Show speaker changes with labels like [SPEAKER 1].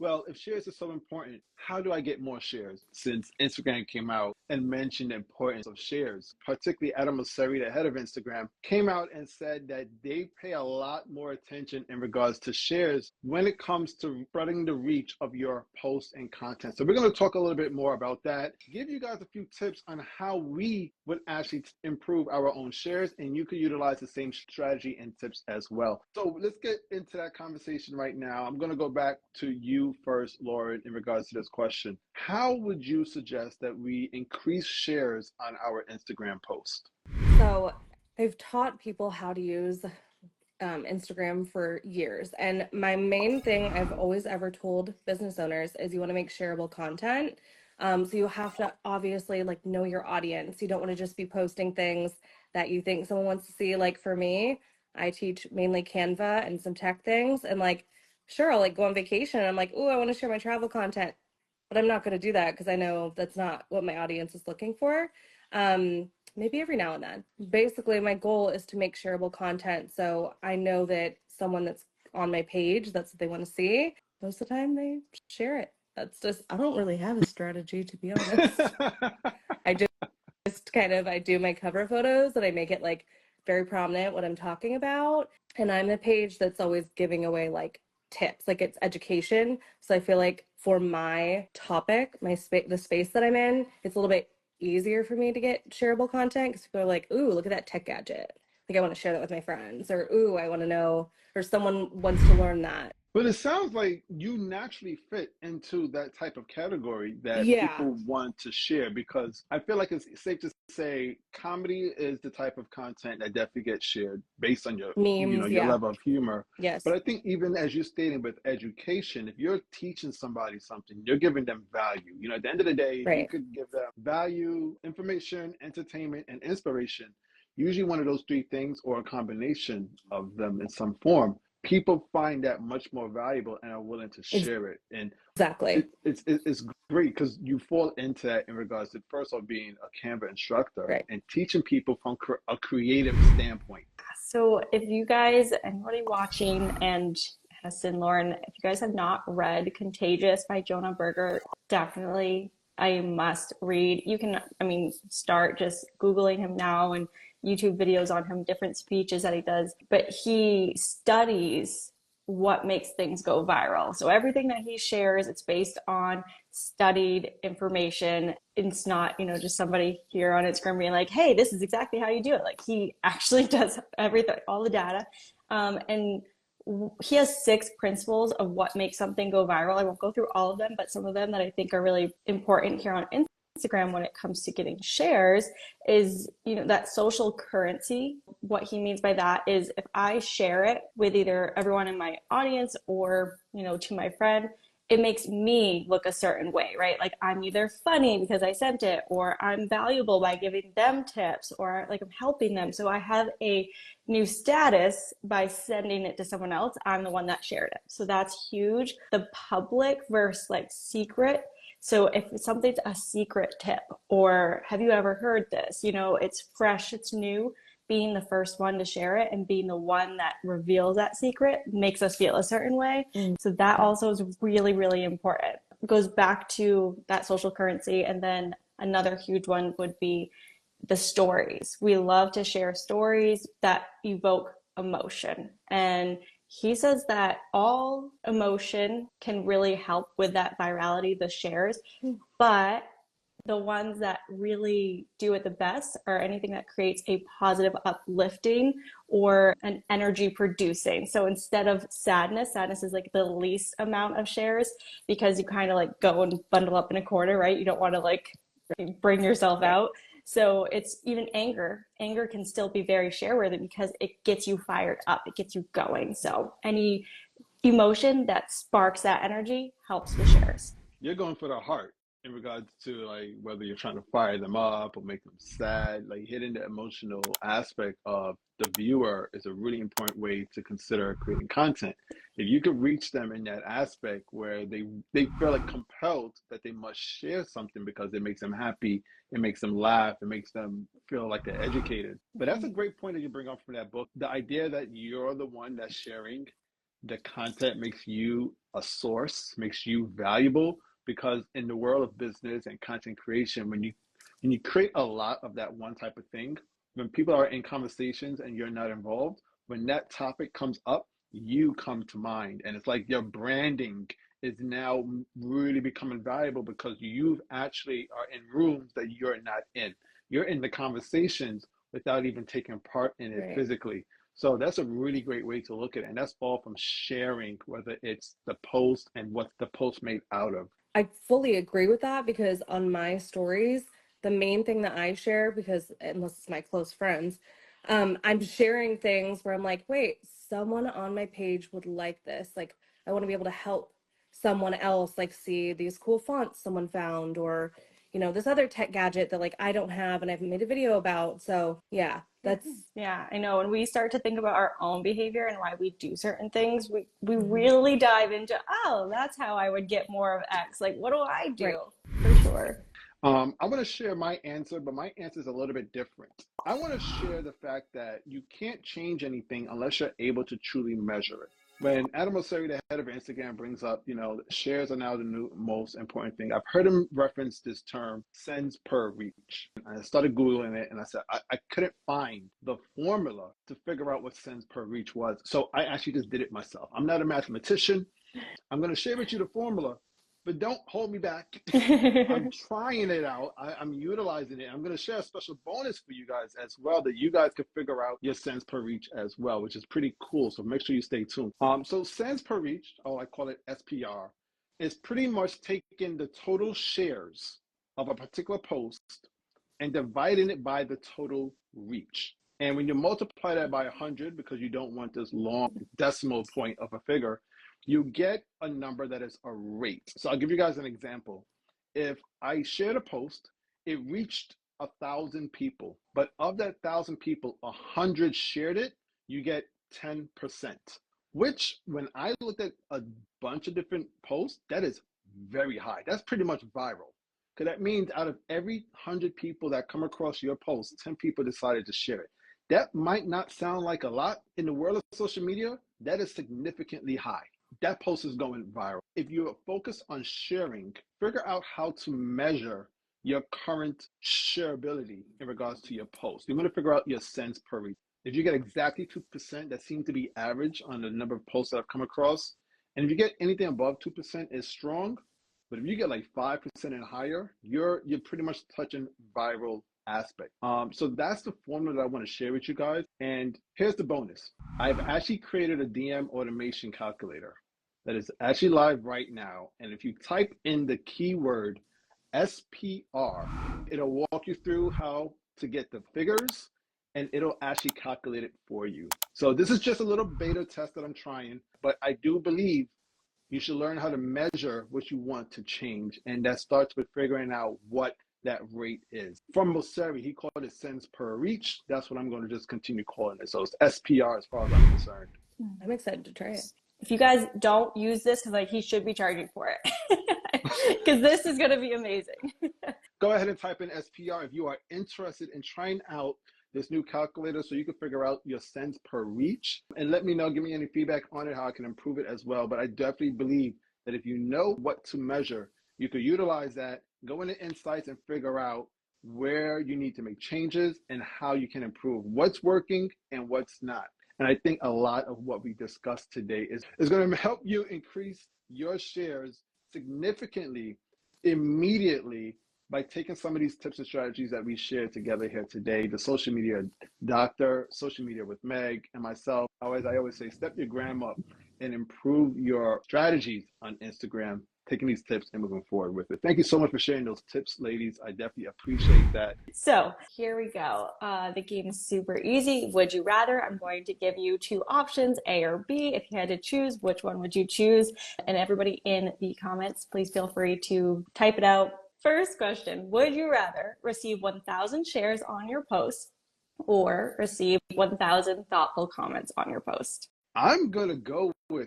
[SPEAKER 1] well, if shares are so important, how do I get more shares? Since Instagram came out and mentioned the importance of shares, particularly Adam Mosseri, the head of Instagram, came out and said that they pay a lot more attention in regards to shares when it comes to spreading the reach of your posts and content. So we're going to talk a little bit more about that, give you guys a few tips on how we would actually improve our own shares, and you can utilize the same strategy and tips as well. So let's get into that conversation right now. I'm going to go back to you first, Lauren, in regards to this question. How would you suggest that we increase shares on our Instagram post?
[SPEAKER 2] So I've taught people how to use Instagram for years. And my main thing I've always ever told business owners is you want to make shareable content. So you have to obviously like know your audience. You don't want to just be posting things that you think someone wants to see. Like for me, I teach mainly Canva and some tech things. And like, sure, I'll like go on vacation and I'm like, oh, I want to share my travel content. But I'm not going to do that because I know that's not what my audience is looking for. Maybe every now and then. Basically, my goal is to make shareable content. So I know that someone that's on my page, that's what they want to see. Most of the time they share it. That's just, I don't really have a strategy, to be honest. I just I do my cover photos and I make it like very prominent what I'm talking about. And I'm a page that's always giving away like tips, like it's education. So I feel like for my topic, the space that I'm in, it's a little bit easier for me to get shareable content because people are like, ooh, look at that tech gadget. Like I want to share that with my friends, or ooh, I want to know, or someone wants to learn that.
[SPEAKER 1] But it sounds like you naturally fit into that type of category that
[SPEAKER 2] Yeah.
[SPEAKER 1] people want to share, because I feel like it's safe to say comedy is the type of content that definitely gets shared based on your,
[SPEAKER 2] Memes,
[SPEAKER 1] your
[SPEAKER 2] yeah.
[SPEAKER 1] level of humor.
[SPEAKER 2] Yes.
[SPEAKER 1] But I think even as you're stating with education, if you're teaching somebody something, you're giving them value. At the end of the day, if you
[SPEAKER 2] Right.
[SPEAKER 1] could give them value, information, entertainment, and inspiration, usually one of those three things or a combination of them in some form, people find that much more valuable and are willing to share it. And
[SPEAKER 2] Exactly.
[SPEAKER 1] it's great because you fall into that in regards to, first of all, being a Canva instructor
[SPEAKER 2] Right.
[SPEAKER 1] and teaching people from a creative standpoint.
[SPEAKER 3] So if you guys, anybody watching, and Heston, Lauren, if you guys have not read Contagious by Jonah Berger, definitely a must read. You can, start just Googling him now and YouTube videos on him, different speeches that he does, but he studies what makes things go viral. So everything that he shares, it's based on studied information. It's not, just somebody here on Instagram being like, hey, this is exactly how you do it. Like he actually does everything, all the data. And he has 6 principles of what makes something go viral. I won't go through all of them, but some of them that I think are really important here on Instagram when it comes to getting shares is, that social currency. What he means by that is if I share it with either everyone in my audience or, to my friend, it makes me look a certain way, right? Like I'm either funny because I sent it, or I'm valuable by giving them tips, or like I'm helping them. So I have a new status by sending it to someone else. I'm the one that shared it. So that's huge. The public versus like secret. So if something's a secret tip, or have you ever heard this? It's fresh, it's new. Being the first one to share it and being the one that reveals that secret makes us feel a certain way. So that also is really, really important. It goes back to that social currency. And then another huge one would be the stories. We love to share stories that evoke emotion. And he says that all emotion can really help with that virality, the shares, but the ones that really do it the best are anything that creates a positive uplifting or an energy producing. So instead of sadness is like the least amount of shares because you kind of like go and bundle up in a corner, right? You don't want to like bring yourself out. So it's even anger. Anger can still be very share worthy because it gets you fired up. It gets you going. So any emotion that sparks that energy helps with shares.
[SPEAKER 1] You're going for the heart in regards to like whether you're trying to fire them up or make them sad. Like hitting the emotional aspect of the viewer is a really important way to consider creating content. If you could reach them in that aspect where they feel like compelled that they must share something because it makes them happy, it makes them laugh, it makes them feel like they're educated. But that's a great point that you bring up from that book. The idea that you're the one that's sharing the content makes you a source, makes you valuable. Because in the world of business and content creation, when you create a lot of that one type of thing, when people are in conversations and you're not involved, when that topic comes up, you come to mind. And it's like your branding is now really becoming valuable because you actually are in rooms that you're not in. You're in the conversations without even taking part in it
[SPEAKER 2] Right.
[SPEAKER 1] physically. So that's a really great way to look at it. And that's all from sharing, whether it's the post and what the post made out of.
[SPEAKER 2] I fully agree with that because on my stories, the main thing that I share, because unless it's my close friends, I'm sharing things where I'm like, wait, someone on my page would like this. Like, I want to be able to help someone else, like, see these cool fonts someone found, or, this other tech gadget that, like, I don't have and I haven't made a video about. So, yeah, that's.
[SPEAKER 3] Yeah, I know. When we start to think about our own behavior and why we do certain things, we
[SPEAKER 2] Mhm.
[SPEAKER 3] really dive into, oh, that's how I would get more of X. Like, what do I do?
[SPEAKER 2] Right.
[SPEAKER 3] For sure.
[SPEAKER 1] I'm going to share my answer, but my answer is a little bit different. I want to share the fact that you can't change anything unless you're able to truly measure it. When Adam Mosseri, the head of Instagram, brings up, shares are now the new most important thing. I've heard him reference this term, cents per reach. And I started Googling it and I said, I couldn't find the formula to figure out what cents per reach was. So I actually just did it myself. I'm not a mathematician. I'm going to share with you the formula, but don't hold me back. I'm trying it out. I'm utilizing it. I'm going to share a special bonus for you guys as well that you guys can figure out your cents per reach as well, which is pretty cool. So make sure you stay tuned. So cents per reach, I call it SPR, is pretty much taking the total shares of a particular post and dividing it by the total reach. And when you multiply that by 100, because you don't want this long decimal point of a figure, you get a number that is a rate. So I'll give you guys an example. If I shared a post, it reached 1,000 people, but of that 1,000 people, 100 shared it, you get 10%, which when I looked at a bunch of different posts, that is very high. That's pretty much viral. Because that means out of every 100 people that come across your post, 10 people decided to share it. That might not sound like a lot. In the world of social media, that is significantly high. That post is going viral. If you're focused on sharing, figure out how to measure your current shareability in regards to your post. You want to figure out your cents per reach. If you get exactly 2%, that seems to be average on the number of posts that I've come across. And if you get anything above 2%, it's strong. But if you get like 5% and higher, you're pretty much touching viral aspect. So that's the formula that I want to share with you guys. And here's the bonus. I've actually created a DM automation calculator that is actually live right now. And if you type in the keyword SPR, it'll walk you through how to get the figures and it'll actually calculate it for you. So this is just a little beta test that I'm trying, but I do believe you should learn how to measure what you want to change. And that starts with figuring out what that rate is. From Mosseri, he called it cents per reach. That's what I'm going to just continue calling it. So it's SPR as far as I'm concerned.
[SPEAKER 2] I'm excited to try it.
[SPEAKER 3] If you guys don't use this, because he should be charging for it, because this is going to be amazing.
[SPEAKER 1] Go ahead and type in SPR if you are interested in trying out this new calculator so you can figure out your cents per reach. And let me know, give me any feedback on it, how I can improve it as well. But I definitely believe that if you know what to measure, you could utilize that, go into insights and figure out where you need to make changes and how you can improve what's working and what's not. And I think a lot of what we discussed today is going to help you increase your shares significantly, immediately, by taking some of these tips and strategies that we shared together here today. The social media doctor, social media with Meg, and myself. I always say, step your gram up and improve your strategies on Instagram, taking these tips and moving forward with it. Thank you so much for sharing those tips, ladies. I definitely appreciate that.
[SPEAKER 3] So here we go. The game is super easy. Would you rather? I'm going to give you two options, A or B. If you had to choose, which one would you choose? And everybody in the comments, please feel free to type it out. First question, would you rather receive 1,000 shares on your post or receive 1,000 thoughtful comments on your post?
[SPEAKER 1] I'm going to go with